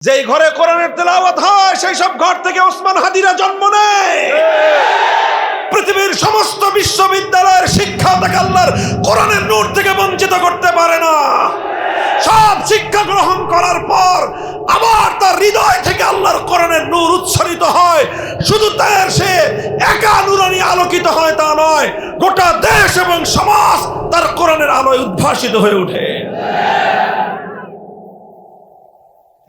যেই ঘরে কোরআনের তেলাওয়াত হয় সেই সব ঘর থেকে ওসমান হাদিরা জন্ম নেয়। পৃথিবীর সমস্ত বিশ্ববিদ্যালয়ের শিক্ষা তাকে আল্লাহর কোরআনের নূর থেকে বঞ্চিত করতে পারে না। সব শিক্ষা গ্রহণ করার পর আবার তার হৃদয় থেকে আল্লাহর কোরআনের নূর উচ্ছ্বরিত হয়। শুধু তার সে একা নূরানি আলোকিত হয় তা নয়, গোটা দেশ এবং সমাজ তার কোরআনের আলোয় উদ্ভাসিত হয়ে ওঠে।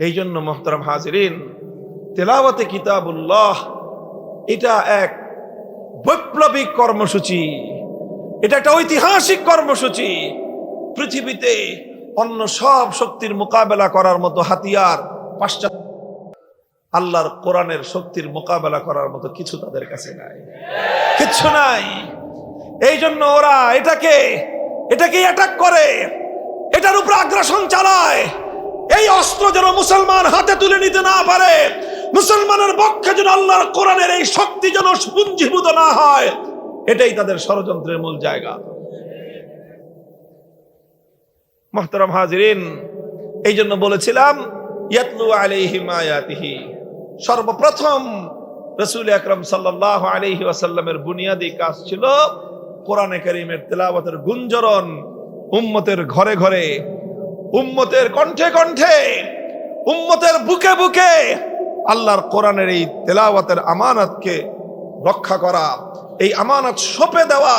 এই জন্য মুহতারাম হাজিরিন, তেলাওয়াতে কিতাবুল্লাহ এটা এক বৈপ্লবিক কর্মসূচি, এটা একটা ঐতিহাসিক কর্মসূচি। পৃথিবীতে অন্য সব শক্তির মোকাবেলা করার মতো হাতিয়ার পাশ্চাত্য আল্লাহর কোরআনের শক্তির মোকাবেলা করার মতো কিছু তাদের কাছে নাই, কিচ্ছু নাই। এই জন্য ওরা এটাকে অ্যাটাক করে, এটার উপর আগ্রাসন চালায়। এই অস্ত্র যেন মুসলমান হাতে তুলে নিতে না পারে, মুসলমানের পক্ষে যেন আল্লাহর কোরআনের এই শক্তি যেন পুঞ্জীভূত না হয়, এটাই তাদের ষড়যন্ত্রের মূল জায়গা। মুহতারাম হাজিরিন, এই জন্য বলেছিলাম ইয়াতলু আলাইহিম আয়াতিহি, সর্বপ্রথম রাসূল আকরাম সাল্লাল্লাহু আলাইহি ওয়াসাল্লামের বুনিয়াদি কাজ ছিল কোরআনে কারীমের তেলাওয়াতের গুঞ্জরণ উম্মতের ঘরে ঘরে, উম্মতের কণ্ঠে কণ্ঠে, উম্মতের বুকে বুকে আল্লাহর কোরআনের এই তেলাওয়াতের আমানতকে রক্ষা করা, এই আমানত সঁপে দেওয়া,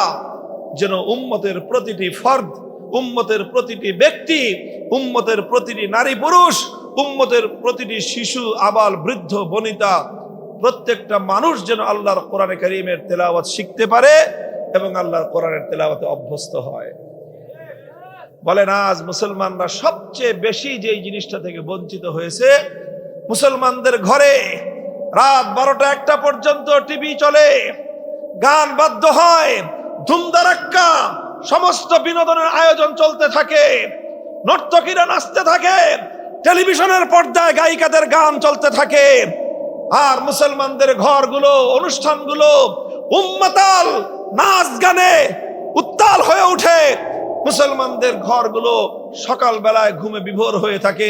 যেন উম্মতের প্রতিটি ফর্দ, উম্মতের প্রতিটি ব্যক্তি, উম্মতের প্রতিটি নারী পুরুষ, উম্মতের প্রতিটি শিশু আবাল বৃদ্ধ বনিতা, প্রত্যেকটা মানুষ যেন আল্লাহর কোরআনে কারীমের তেলাওয়াত শিখতে পারে এবং আল্লাহর কোরআনের তেলাওয়াতে অভ্যস্ত হয়। বলেন, আজ মুসলমানরা সবচেয়ে বেশি যেই জিনিসটা থেকে বঞ্চিত হয়েছে, মুসলমানদের ঘরে রাত 12টা-1টা পর্যন্ত টিভি চলে, গান বাদ্য হয়, ধুমধারাক্কা সমস্ত বিনোদনের আয়োজন চলতে থাকে, নর্তকীরা নাচতে থাকে, টেলিভিশনের পর্দায় গায়িকাদের গান চলতে থাকে, আর মুসলমানদের ঘরগুলো, অনুষ্ঠানগুলো উম্মাতাল নাচ গানে উত্তাল হয়ে ওঠে। মুসলমানদের ঘরগুলো সকাল বেলায় ঘুমে বিভোর হয়ে থাকে,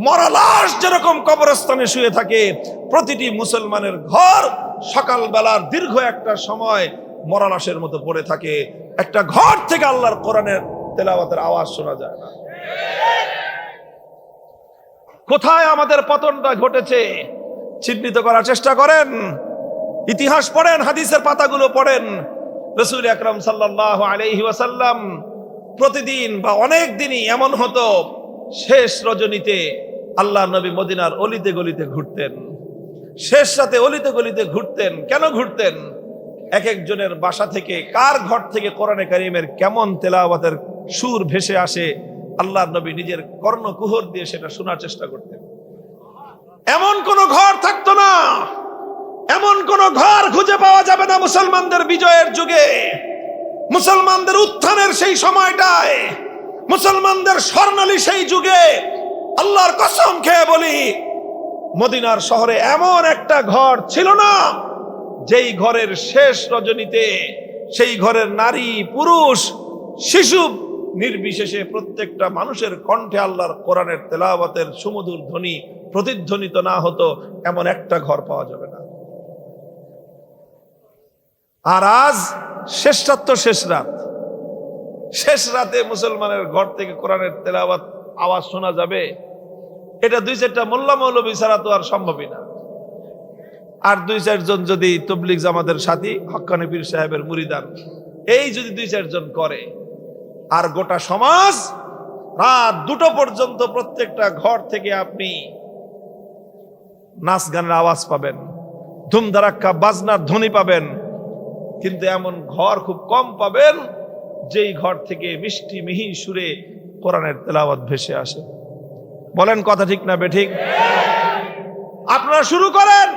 মরা লাশ যেরকম কবরস্থানে শুয়ে থাকে, প্রতিটি মুসলমানের ঘর সকাল বেলার দীর্ঘ একটা সময় মরা লাশের মতো পড়ে থাকে। একটা ঘর থেকে আল্লাহর কোরআনের তেলাওয়াতের আওয়াজ শোনা যায় না। কোথায় আমাদের পতনটা ঘটেছে চিহ্নিত করার চেষ্টা করেন, ইতিহাস পড়েন, হাদিসের পাতাগুলো পড়েন। রাসূল আকরাম সাল্লাল্লাহু আলাইহি ওয়াসাল্লাম প্রতিদিন বা অনেক দিনই এমন হতো, শেষ রজনীতে আল্লাহ নবী মদিনার অলিতে গলিতে ঘুরতেন, শেষ রাতে অলিতে গলিতে ঘুরতেন। কেন ঘুরতেন? এক একজনের বাসা থেকে, কার ঘর থেকে কোরআনে কারীমের কেমন তেলাওয়াতের সুর ভেসে আসে, আল্লাহ নবী নিজের কর্ণকুহর দিয়ে সেটা শোনার চেষ্টা করতেন। এমন কোন ঘর থাকতো না, এমন কোন ঘর খুঁজে পাওয়া যাবে না মুসলমানদের বিজয়ের যুগে, মুসলমানদের উত্থানের সেই সময়টায়, মুসলমানদের স্বর্ণালী সেই যুগে। আল্লাহর কসম খেয়ে বলি, মদিনার শহরে এমন একটা ঘর ছিল না যেই ঘরের শেষ রজনীতে সেই ঘরের নারী পুরুষ শিশু নির্বিশেষে প্রত্যেকটা মানুষের কণ্ঠে আল্লাহর কোরআনের তেলাওয়াতের সুমধুর ধ্বনি প্রতিধ্বনিত না হতো, এমন একটা ঘর পাওয়া যাবে না। আর আজ শেষ রাত তো শেষ রাত, শেষ রাতে মুসলমানের ঘর থেকে কোরআনের তেলাওয়াত আওয়াজ শোনা যাবে, এটা 2-4টা মোল্লা মৌলবী ছাড়া তো আর সম্ভবই না। আর 2-4 জন যদি তবলিগ জামাতের সাথী, হক্কানি পীর সাহেবের মুরিদান, এই যদি 2-4 জন করে, আর গোটা সমাজ রাত 2টো পর্যন্ত প্রত্যেকটা ঘর থেকে আপনি নাচ গানের আওয়াজ পাবেন, ধুমধারাক্কা বাজনার ধ্বনি পাবেন, কিন্তু এমন ঘর খুব কম পাবেন যেই ঘর থেকে মিষ্টি মিহি সুরে কোরআনের তেলাওয়াত ভেসে আসে। বলেন কথা ঠিক না বেঠিক? আপনারা শুরু করেন।